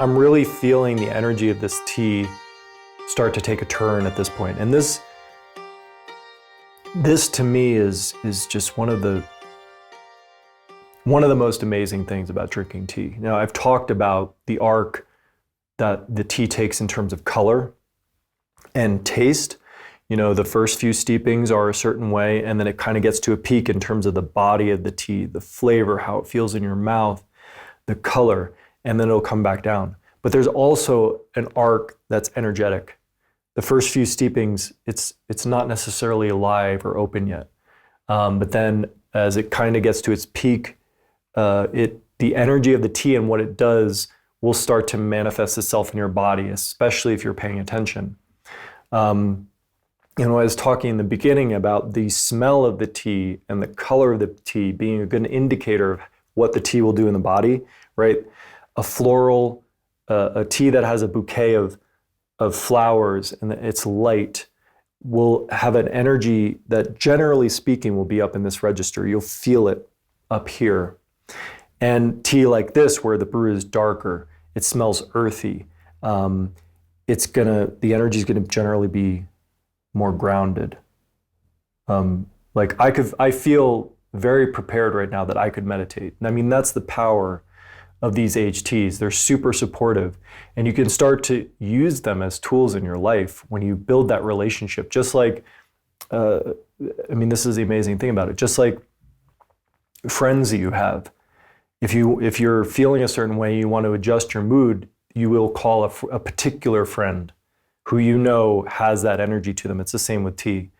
I'm really feeling the energy of this tea start to take a turn at this point. And this to me is just one of the most amazing things about drinking tea. Now, I've talked about the arc that the tea takes in terms of color and taste. You know, the first few steepings are a certain way, and then it kind of gets to a peak in terms of the body of the tea, the flavor, how it feels in your mouth, the color, and then it'll come back down. But there's also an arc that's energetic. The first few steepings, it's not necessarily alive or open yet. But then as it kind of gets to its peak, the energy of the tea and what it does will start to manifest itself in your body, especially if you're paying attention. I was talking in the beginning about the smell of the tea and the color of the tea being a good indicator of what the tea will do in the body, right? A floral, a tea that has a bouquet of flowers and it's light will have an energy that, generally speaking, will be up in this register. You'll feel it up here. And tea like this, where the brew is darker, it smells earthy. The energy is gonna generally be more grounded. I feel very prepared right now that I could meditate. And I mean, that's the power of these HTs. They're super supportive, and you can start to use them as tools in your life when you build that relationship. Just like, this is the amazing thing about it. Just like friends that you have, if you're feeling a certain way, you want to adjust your mood, you will call a particular friend who you know has that energy to them. It's the same with tea.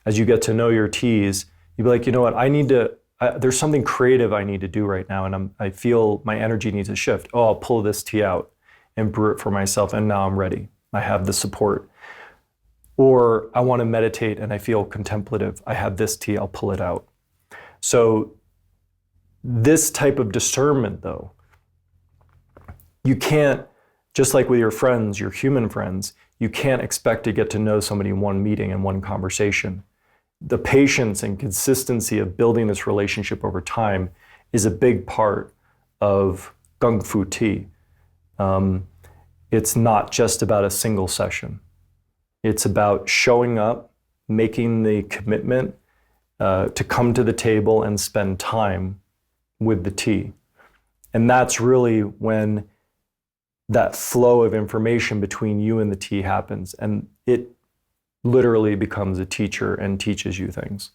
As you get to know your teas, you'll be like, you know what, there's something creative I need to do right now, and I feel my energy needs to shift. Oh, I'll pull this tea out and brew it for myself, and now I'm ready. I have the support. Or I want to meditate and I feel contemplative. I have this tea, I'll pull it out. So this type of discernment, though, you can't, just like with your friends, your human friends, you can't expect to get to know somebody in one meeting and one conversation. The patience and consistency of building this relationship over time is a big part of Kung Fu tea. It's not just about a single session. It's about showing up, making the commitment to come to the table and spend time with the tea. And that's really when that flow of information between you and the tea happens, and it literally becomes a teacher and teaches you things.